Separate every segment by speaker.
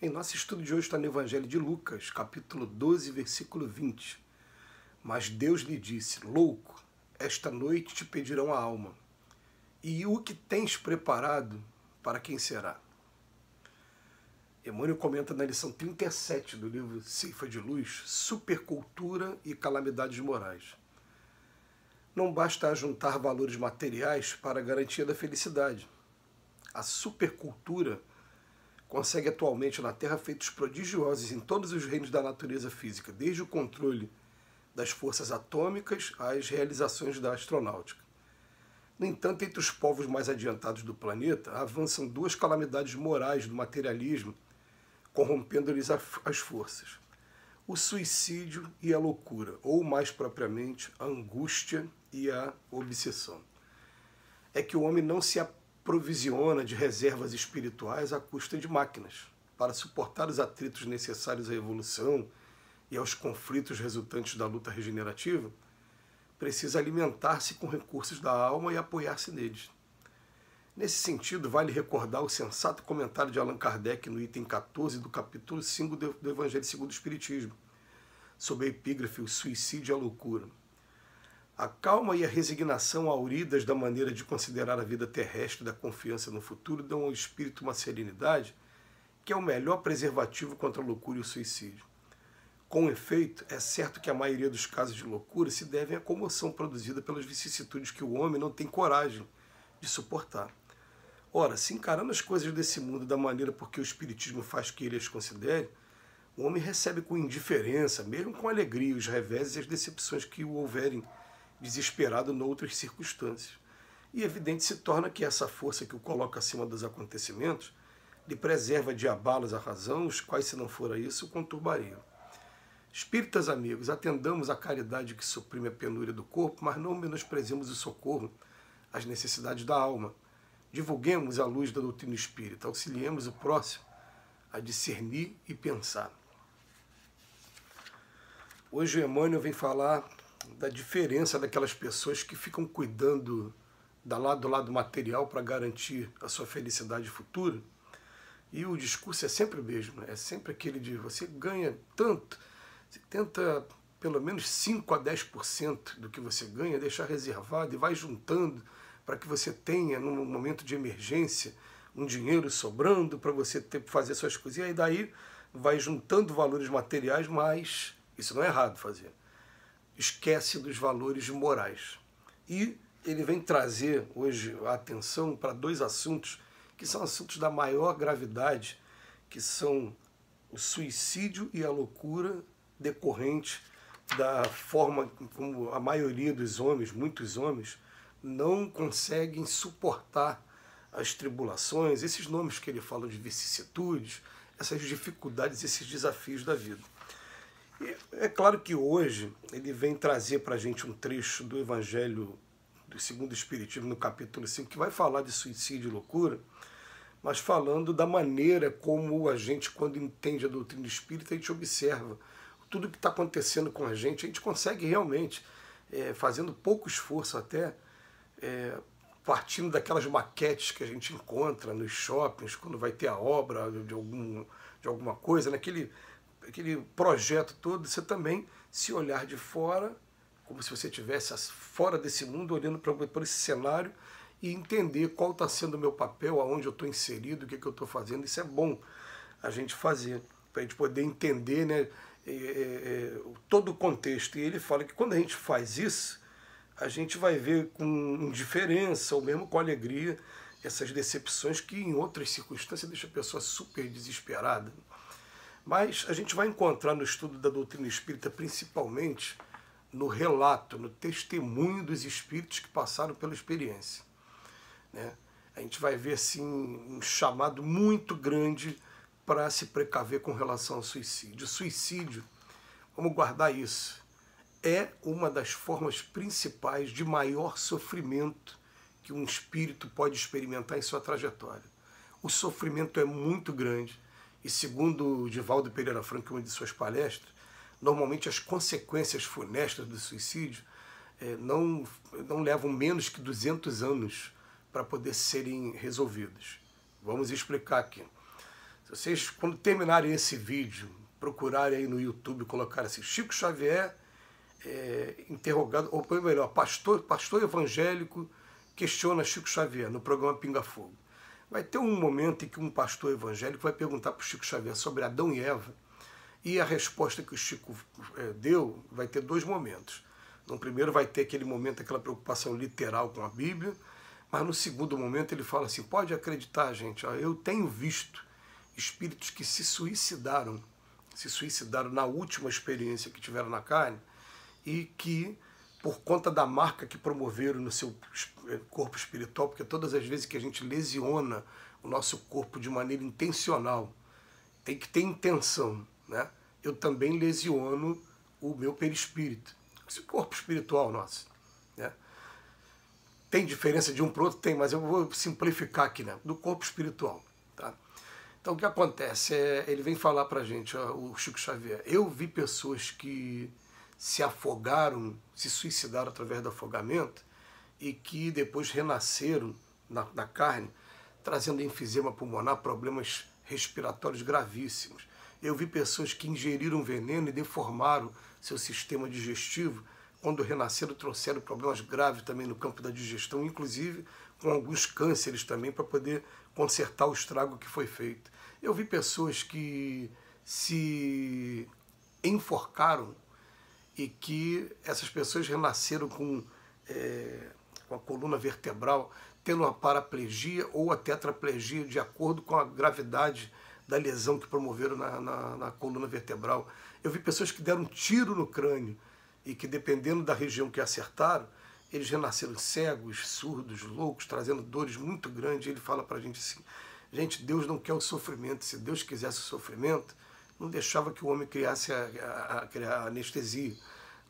Speaker 1: Em nosso estudo de hoje está no Evangelho de Lucas, capítulo 12, versículo 20. Mas Deus lhe disse: louco, esta noite te pedirão a alma, e o que tens preparado, para quem será? Emmanuel comenta na lição 37 do livro Ceifa de Luz, supercultura e calamidades morais. Não basta ajuntar valores materiais para a garantia da felicidade. A supercultura consegue atualmente na Terra feitos prodigiosos em todos os reinos da natureza física, desde o controle das forças atômicas às realizações da astronáutica. No entanto, entre os povos mais adiantados do planeta, avançam duas calamidades morais do materialismo, corrompendo-lhes as forças: o suicídio e a loucura, ou mais propriamente, a angústia e a obsessão. É que o homem não se aprovisiona de reservas espirituais à custa de máquinas. Para suportar os atritos necessários à evolução e aos conflitos resultantes da luta regenerativa, precisa alimentar-se com recursos da alma e apoiar-se neles. Nesse sentido, vale recordar o sensato comentário de Allan Kardec no item 14 do capítulo 5 do Evangelho segundo o Espiritismo, sob a epígrafe O Suicídio e a Loucura. A calma e a resignação auridas da maneira de considerar a vida terrestre e da confiança no futuro dão ao espírito uma serenidade que é o melhor preservativo contra a loucura e o suicídio. Com efeito, é certo que a maioria dos casos de loucura se devem à comoção produzida pelas vicissitudes que o homem não tem coragem de suportar. Ora, se encarando as coisas desse mundo da maneira por que o Espiritismo faz que ele as considere, o homem recebe com indiferença, mesmo com alegria, os reveses e as decepções que o houverem desesperado noutras circunstâncias. E evidente se torna que essa força que o coloca acima dos acontecimentos lhe preserva de abalos a razão, os quais, se não fora isso, o conturbariam. Espíritas amigos, atendamos à caridade que suprime a penúria do corpo, mas não menosprezemos o socorro às necessidades da alma. Divulguemos a luz da doutrina espírita, auxiliemos o próximo a discernir e pensar. Hoje o Emmanuel vem falar da diferença daquelas pessoas que ficam cuidando do lado material para garantir a sua felicidade futura. E o discurso é sempre o mesmo, é sempre aquele de você ganha tanto, você tenta pelo menos 5 a 10% do que você ganha, deixar reservado e vai juntando para que você tenha, num momento de emergência, um dinheiro sobrando para você fazer suas coisas. E aí daí vai juntando valores materiais, mas isso não é errado fazer. Esquece dos valores morais. E ele vem trazer hoje a atenção para dois assuntos que são assuntos da maior gravidade, que são o suicídio e a loucura decorrente da forma como a maioria dos homens, muitos homens, não conseguem suportar as tribulações, esses nomes que ele fala de vicissitudes, essas dificuldades, esses desafios da vida. E é claro que hoje ele vem trazer para a gente um trecho do Evangelho do Segundo Espiritismo, no capítulo 5, que vai falar de suicídio e loucura, mas falando da maneira como a gente, quando entende a doutrina espírita, a gente observa tudo que está acontecendo com a gente consegue realmente, fazendo pouco esforço até, partindo daquelas maquetes que a gente encontra nos shoppings, quando vai ter a obra de alguma coisa, naquele projeto todo, você também se olhar de fora, como se você estivesse fora desse mundo, olhando para esse cenário e entender qual está sendo o meu papel, aonde eu estou inserido, o que eu estou fazendo. Isso é bom a gente fazer, para a gente poder entender, né, todo o contexto. E ele fala que quando a gente faz isso, a gente vai ver com indiferença ou mesmo com alegria essas decepções que em outras circunstâncias deixam a pessoa super desesperada. Mas a gente vai encontrar no estudo da doutrina espírita, principalmente no relato, no testemunho dos espíritos que passaram pela experiência, né? A gente vai ver assim, um chamado muito grande para se precaver com relação ao suicídio. O suicídio, vamos guardar isso, é uma das formas principais de maior sofrimento que um espírito pode experimentar em sua trajetória. O sofrimento é muito grande e, segundo o Divaldo Pereira Franco, em uma de suas palestras, normalmente as consequências funestas do suicídio não levam menos que 200 anos para poder serem resolvidas. Vamos explicar aqui. Se vocês, quando terminarem esse vídeo, procurarem aí no YouTube, colocarem assim, Chico Xavier interrogado, ou melhor, pastor evangélico questiona Chico Xavier, no programa Pinga Fogo. Vai ter um momento em que um pastor evangélico vai perguntar para o Chico Xavier sobre Adão e Eva, e a resposta que o Chico deu vai ter dois momentos. No primeiro vai ter aquele momento, aquela preocupação literal com a Bíblia, mas no segundo momento ele fala assim, pode acreditar, gente, eu tenho visto espíritos que se suicidaram na última experiência que tiveram na carne, e que, por conta da marca que promoveram no seu corpo espiritual, porque todas as vezes que a gente lesiona o nosso corpo de maneira intencional, tem que ter intenção, né? Eu também lesiono o meu perispírito, esse corpo espiritual nosso, né? Tem diferença de um para o outro? Tem, mas eu vou simplificar aqui, né? Do corpo espiritual, tá? Então o que acontece? Ele vem falar pra gente, o Chico Xavier, eu vi pessoas que se afogaram, se suicidaram através do afogamento e que depois renasceram na carne, trazendo enfisema pulmonar, problemas respiratórios gravíssimos. Eu vi pessoas que ingeriram veneno e deformaram seu sistema digestivo, quando renasceram trouxeram problemas graves também no campo da digestão, inclusive com alguns cânceres também, para poder consertar o estrago que foi feito. Eu vi pessoas que se enforcaram e que essas pessoas renasceram com a coluna vertebral, tendo uma paraplegia ou a tetraplegia, de acordo com a gravidade da lesão que promoveram na coluna vertebral. Eu vi pessoas que deram um tiro no crânio e que, dependendo da região que acertaram, eles renasceram cegos, surdos, loucos, trazendo dores muito grandes. Ele fala pra gente assim, gente, Deus não quer o sofrimento. Se Deus quisesse o sofrimento, não deixava que o homem criasse a anestesia.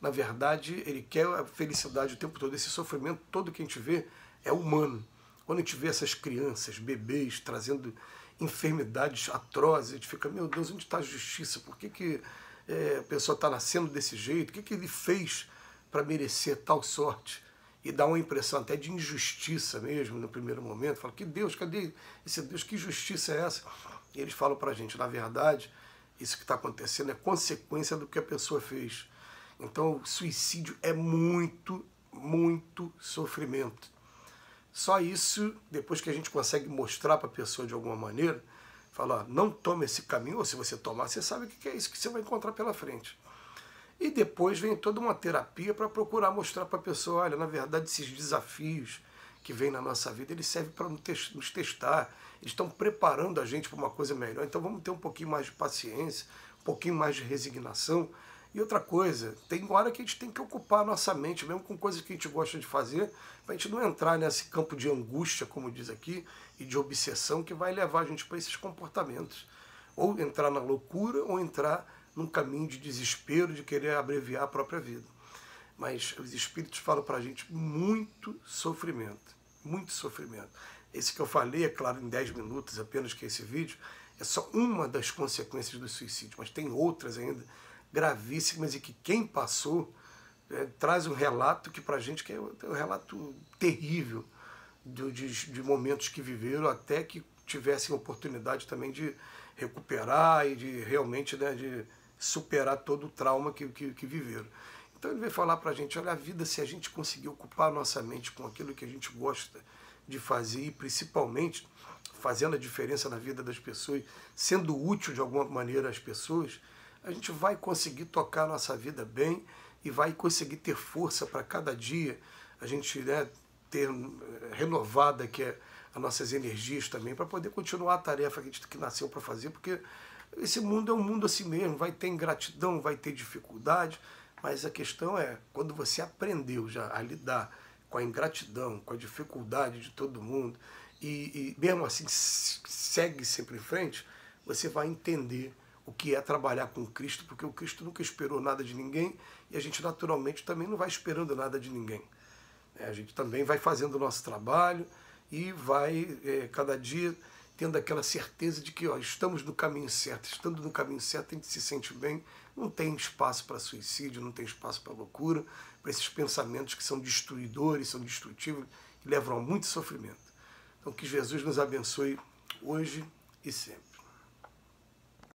Speaker 1: Na verdade, ele quer a felicidade o tempo todo. Esse sofrimento todo que a gente vê é humano. Quando a gente vê essas crianças, bebês, trazendo enfermidades atrozes, a gente fica, meu Deus, onde está a justiça? Por que a pessoa está nascendo desse jeito? O que ele fez para merecer tal sorte? E dá uma impressão até de injustiça mesmo no primeiro momento. Fala, que Deus, cadê esse Deus? Que justiça é essa? E eles falam para a gente, na verdade, isso que está acontecendo é consequência do que a pessoa fez. Então, o suicídio é muito, muito sofrimento. Só isso, depois que a gente consegue mostrar para a pessoa de alguma maneira, falar, não tome esse caminho, ou se você tomar, você sabe o que é isso que você vai encontrar pela frente. E depois vem toda uma terapia para procurar mostrar para a pessoa, olha, na verdade, esses desafios que vêm na nossa vida, eles servem para nos testar, eles estão preparando a gente para uma coisa melhor, então vamos ter um pouquinho mais de paciência, um pouquinho mais de resignação. E outra coisa, tem hora que a gente tem que ocupar a nossa mente, mesmo com coisas que a gente gosta de fazer, para a gente não entrar nesse campo de angústia, como diz aqui, e de obsessão, que vai levar a gente para esses comportamentos. Ou entrar na loucura, ou entrar num caminho de desespero, de querer abreviar a própria vida. Mas os espíritos falam para a gente muito sofrimento, muito sofrimento. Esse que eu falei, é claro, em 10 minutos apenas, que é esse vídeo, é só uma das consequências do suicídio, mas tem outras ainda gravíssimas e que quem passou traz um relato que para a gente que é um relato terrível de momentos que viveram, até que tivessem oportunidade também de recuperar e de realmente, né, de superar todo o trauma que viveram. Então ele vai falar para a gente, olha, a vida, se a gente conseguir ocupar a nossa mente com aquilo que a gente gosta de fazer, e principalmente fazendo a diferença na vida das pessoas, sendo útil de alguma maneira às pessoas, a gente vai conseguir tocar a nossa vida bem e vai conseguir ter força para cada dia a gente, né, ter renovada que as nossas energias também, para poder continuar a tarefa que nasceu para fazer, porque esse mundo é um mundo assim mesmo, vai ter ingratidão, vai ter dificuldade, mas a questão é, quando você aprendeu já a lidar com a ingratidão, com a dificuldade de todo mundo, e mesmo assim segue sempre em frente, você vai entender o que é trabalhar com Cristo, porque o Cristo nunca esperou nada de ninguém, e a gente naturalmente também não vai esperando nada de ninguém. A gente também vai fazendo o nosso trabalho e vai cada dia tendo aquela certeza de que estamos no caminho certo. Estando no caminho certo, a gente se sente bem, não tem espaço para suicídio, não tem espaço para loucura, para esses pensamentos que são destruidores, são destrutivos, e levam a muito sofrimento. Então que Jesus nos abençoe hoje e sempre.